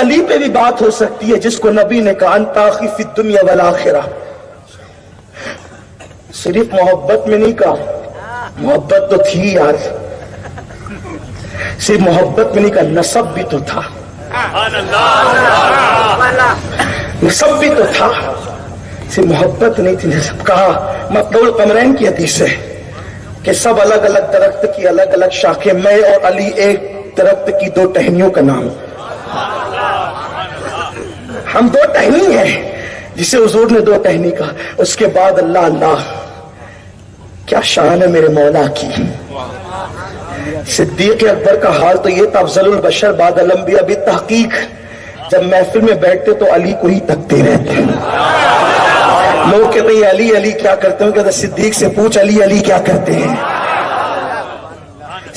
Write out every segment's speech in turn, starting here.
علی پہ بھی بات ہو سکتی ہے جس کو نبی نے کہا انت اخی فی الدنیا والآخرہ. صرف محبت میں نہیں کہا, محبت تو تھی یار, صرف محبت میں نہیں کہا, نسب بھی تو تھا, نسب بھی تو تھا, صرف محبت نہیں تھی, نسب کہا. مطلب القمرین کی حدیث ہے کہ سب الگ الگ درخت کی الگ الگ شاخیں, میں اور علی ایک درخت کی دو ٹہنیوں کا نام, ہم دو ٹہنی ہیں جسے حضور نے دو ٹہنی کہا. اس کے بعد اللہ اللہ کیا شان ہے میرے مولا کی. صدیق اکبر کا حال تو یہ تھا, افضل البشر بعد الانبیاء بالتحقیق, جب محفل میں بیٹھتے تو علی کو ہی تکتے رہتے. لوگ کہتے ہیں علی علی کیا کرتے ہیں, کہتے صدیق سے پوچھ علی علی کیا کرتے ہیں.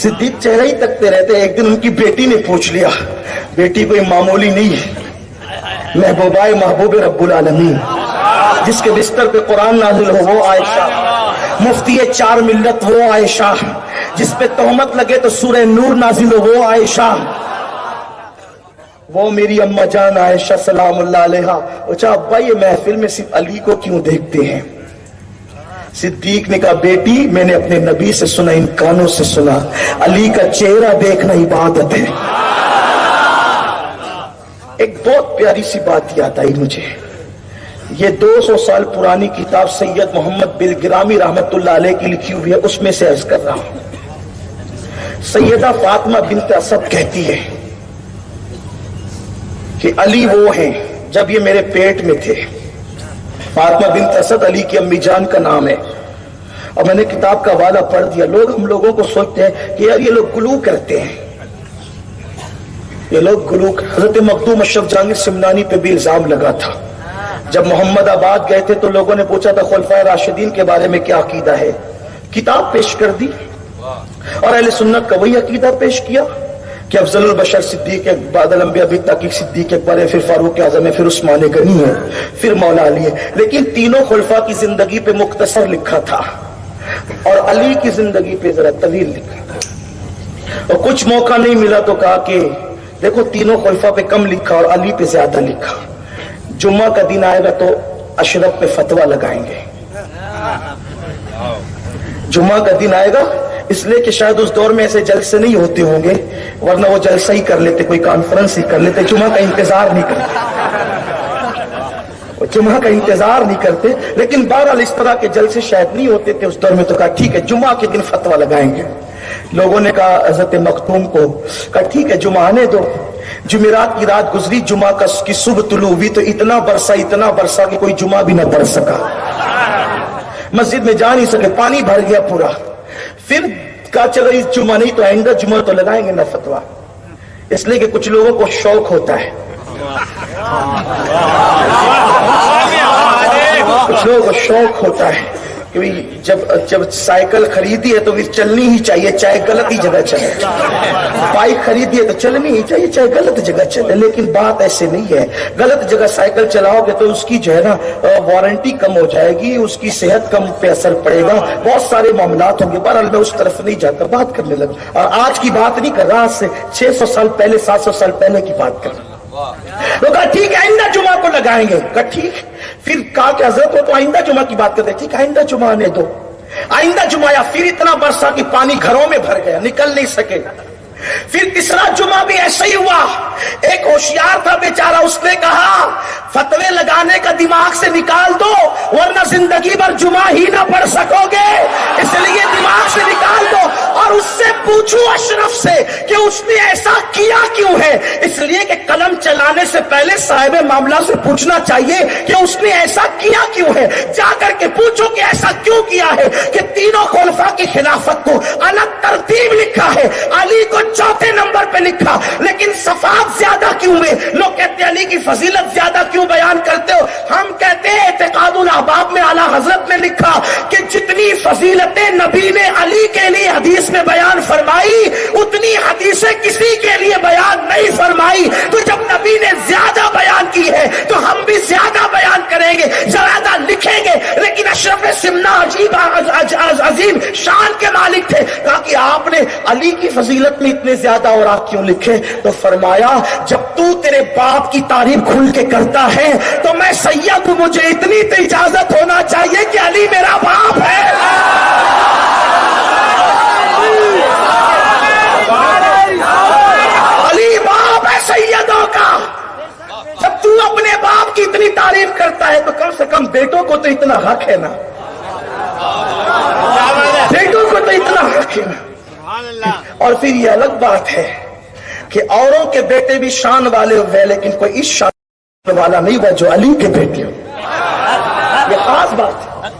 صدیق چہرہ ہی تکتے رہتے. ایک دن ان کی بیٹی نے پوچھ لیا, بیٹی کوئی معمولی نہیں, محبوبہ محبوب رب العالمین, جس کے بستر پہ قرآن نازل ہو وہ عائشہ, مفتی چار ملت وہ عائشہ, جس پہ تہمت لگے تو سورہ نور نازل ہو وہ عائشہ, وہ میری اماں جان عائشہ سلام اللہ علیہا. اچھا ابا یہ محفل میں صرف علی کو کیوں دیکھتے ہیں؟ صدیق نے کہا بیٹی میں نے اپنے نبی سے سنا, ان کانوں سے سنا, علی کا چہرہ دیکھنا عبادت ہے. ایک بہت پیاری سی بات یاد آئی مجھے, یہ 200 سال پرانی کتاب سید محمد بن گرامی رحمت اللہ علیہ کی لکھی ہوئی ہے, اس میں سے عرض کر رہا ہوں. سیدہ فاطمہ بنت اسد کہتی ہے کہ علی وہ ہیں جب یہ میرے پیٹ میں تھے. فاطمہ بنت اسد علی کی امی جان کا نام ہے, اور میں نے کتاب کا حوالہ پڑھ دیا. ہم لوگوں کو سوچتے ہیں کہ یار یہ لوگ گلو کرتے ہیں, یہ لوگ گلو. حضرت مخدوم اشرف جہانگیر سمنانی پہ بھی الزام لگا تھا. جب محمد آباد گئے تھے تو لوگوں نے پوچھا تھا خلفائے راشدین کے بارے میں کیا عقیدہ ہے, کتاب پیش کر دی, اور اہل سنت کا وہی عقیدہ پیش کیا کہ افضل البشر صدیق بعد الانبیاء بالتحقیق صدیق اکبر ہے, پھر فاروق اعظم ہے, پھر عثمان غنی ہے, پھر مولا علی ہے. لیکن تینوں خلفاء کی زندگی پہ مختصر لکھا تھا, اور علی کی زندگی پہ ذرا طویل لکھا تھا. اور کچھ موقع نہیں ملا تو کہا کہ دیکھو تینوں خلفاء پہ کم لکھا اور علی پہ زیادہ لکھا. جمعہ کا دن آئے گا تو اشرف پہ فتویٰ لگائیں گے. جمعہ کا دن آئے گا, اس لیے کہ شاید اس دور میں ایسے جلسے نہیں ہوتے ہوں گے, ورنہ وہ جلسہ ہی کر لیتے, کوئی کانفرنس ہی کر لیتے, جمعہ کا انتظار نہیں کرتے, جمعہ کا انتظار نہیں کرتے. لیکن بہرحال اس طرح کے جلسے شاید نہیں ہوتے تھے اس دور میں, تو کہا ٹھیک ہے جمعہ کے دن فتویٰ لگائیں گے. لوگوں نے کہا حضرت مختوم کو, کہا ٹھیک ہے جمعہ آنے دو. جمعرات کی رات گزری, جمعہ کی صبح طلوع ہوئی تو اتنا برسا کہ کوئی جمعہ بھی نہ پڑھ سکا, مسجد میں جا نہیں سکے, پانی بھر گیا پورا. پھر کہا چلو اس جمعہ نہیں تو آئندہ جمعہ تو لگائیں گے نا فتویٰ, اس لیے کہ کچھ لوگوں کو شوق ہوتا ہے, کچھ لوگوں کو شوق ہوتا ہے کہ جب سائیکل خریدی ہے تو پھر چلنی ہی چاہیے چاہے غلط ہی جگہ چلے, بائک خریدی ہے تو چلنی ہی چاہیے چاہے غلط جگہ چلے. لیکن بات ایسے نہیں ہے, غلط جگہ سائیکل چلاؤ گے تو اس کی جو ہے نا وارنٹی کم ہو جائے گی, اس کی صحت کم پہ اثر پڑے گا, بہت سارے معاملات ہوں گے. بہرحال میں اس طرف نہیں جاتا, بات کرنے لگا. اور آج کی بات نہیں کر رہا, آج سے 600 سال پہلے 700 سال پہلے کی بات کر رہا. وہ کہا ٹھیک ہے آئندہ جمعہ کو لگائیں گے. کہا ٹھیک. پھر کہا کہ حضرت وہ تو آئندہ جمعہ کی بات کرتے, ٹھیک آئندہ جمعہ آنے دو. آئندہ جمعہ یا پھر اتنا برسا کہ پانی گھروں میں بھر گیا, نکل نہیں سکے. پھر تیسرا جمعہ بھی ایسا ہی ہوا. ایک ہوشیار تھا بیچارہ, اس نے کہا فتوے لگانے کا دماغ سے نکال دو ورنہ زندگی بھر جمعہ ہی نہ پڑھ سکو گے, اس لیے دماغ سے نکال دو. اور اس سے پوچھو اشرف سے کہ اس نے ایسا کیا کیوں ہے, اس لیے کہ قلم چلانے سے پہلے صاحب معاملہ سے پوچھنا چاہیے کہ اس نے ایسا کیا کیوں ہے. جا کر کے پوچھو کہ ایسا کیوں کیا ہے کہ تینوں خلفاء کی خلافت کو الگ ترتیب لکھا ہے, علی کو چوتھے نمبر پہ لکھا, لیکن صفات زیادہ کیوں ہوئے. لوگ کہتے ہیں علی کی فضیلت زیادہ کیوں بیان کرتے ہو, ہم کہتے ہیں اعتقاد الاحباب میں اعلیٰ حضرت نے لکھا کہ جتنی فضیلتیں نبی نے علی کے لیے حدیث میں بیان فرمائی اتنی حدیثیں کسی کے لیے بیان نہیں فرمائی. تو جب نبی نے زیادہ بیان کی ہے تو ہم بھی زیادہ بیان کریں گے, زیادہ لکھیں گے. لیکن اشرف سمنا عجیب عظیم شان کے مالک تھے, کہا کہ آپ نے علی کی فضیلت میں اتنے زیادہ اور آپ کیوں لکھے؟ تو فرمایا جب تو تیرے باپ کی تعریف کھل کے کرتا ہے تو میں سید ہوں، مجھے اتنی تو اجازت ہونا چاہیے کہ علی میرا باپ ہے۔ علی باپ ہے سیدوں کا۔ جب تو اپنے باپ کی اتنی تعریف کرتا ہے تو کم سے کم بیٹوں کو تو اتنا حق ہے نا، بیٹوں کو تو اتنا حق ہے نا۔ اور پھر یہ الگ بات ہے کہ اوروں کے بیٹے بھی شان والے ہوئے لیکن کوئی اس شان والا نہیں ہوا جو علی کے بیٹے ہو۔ یہ خاص بات ہے،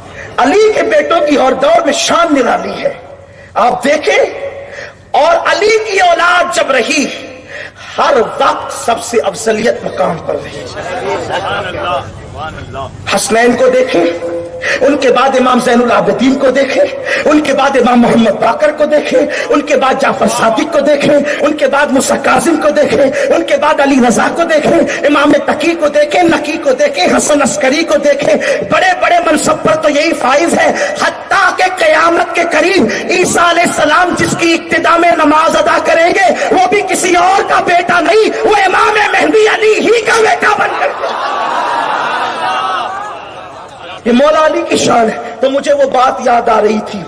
علی کے بیٹوں کی اور دور میں شان نرالی ہے۔ آپ دیکھیں، اور علی کی اولاد جب رہی ہر وقت سب سے افضلیت مقام پر رہی۔ حسنین کو دیکھیں، ان کے بعد امام زین العابدین کو دیکھیں، ان کے بعد امام محمد باقر کو دیکھیں، ان کے بعد جعفر صادق کو دیکھیں، ان کے بعد موسیٰ کاظم کو دیکھیں، ان کے بعد علی رضا کو دیکھیں، امام تقی کو دیکھیں، نقی کو دیکھیں، حسن عسکری کو دیکھیں۔ بڑے بڑے منصب پر تو یہی فائز ہے، حتیٰ کہ قیامت کے قریب عیسیٰ علیہ السلام جس کی ابتدا میں نماز ادا کریں گے وہ بھی کسی اور کا بیٹا نہیں، وہ امام مہدی علی ہی کا بیٹا بن کر کے۔ یہ مولا علی کی شان ہے۔ تو مجھے وہ بات یاد آ رہی تھی،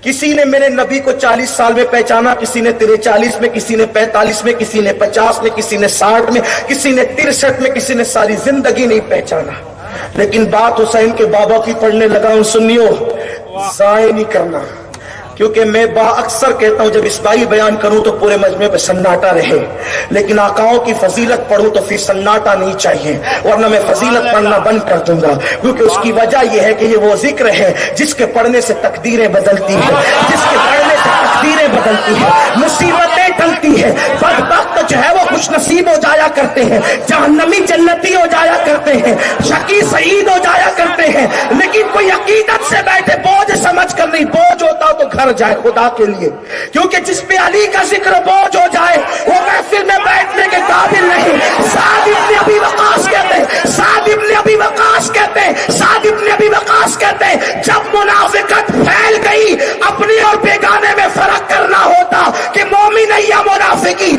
کسی نے میرے نبی کو 40 سال میں پہچانا، کسی نے 43 میں، کسی نے 45 میں، کسی نے 50 میں، کسی نے 60 میں، کسی نے 63 میں، کسی نے ساری زندگی نہیں پہچانا۔ لیکن بات حسین کے بابا کی پڑھنے لگا ہوں، سنیو ضائع نہیں کرنا، کیونکہ میں اکثر کہتا ہوں جب اسبائی بیان کروں تو پورے مجمع پہ سناٹا رہے، لیکن آقاؤں کی فضیلت پڑھوں تو پھر سناٹا نہیں چاہیے، ورنہ میں فضیلت پڑھنا بند کر دوں گا، کیونکہ اس کی وجہ یہ ہے کہ یہ وہ ذکر ہے جس کے پڑھنے سے تقدیریں بدلتی ہیں، جس کے پڑھنے سے تقدیریں بدلتی ہیں، مصیبتیں ٹلتی ہیں، بدبخت جو ہے وہ خوش نصیب ہو جایا کرتے ہیں، جہنمی جنتی ہو جایا کرتے ہیں، شقی سعید ہو جایا کرتے ہیں۔ لیکن کوئی عقیدت سے بیٹھے بوجھ سمجھ کر نہیں، بوجھ ہوتا تو گھر جائے خدا کے لیے، کیونکہ جس پہ علی کا ذکر بوجھ ہو جائے وہ محفل میں بیٹھنے کے قابل نہیں۔ سعد ابن ابی وقاص کہتے ہیں، سعد ابن ابی وقاص کہتے ہیں، سعد ابن ابی وقاص کہتے ہیں جب منافقت پھیل گئی اپنے اور بیگانے میں فرق کرنا ہوتا کہ مومن ہے یا منافقی،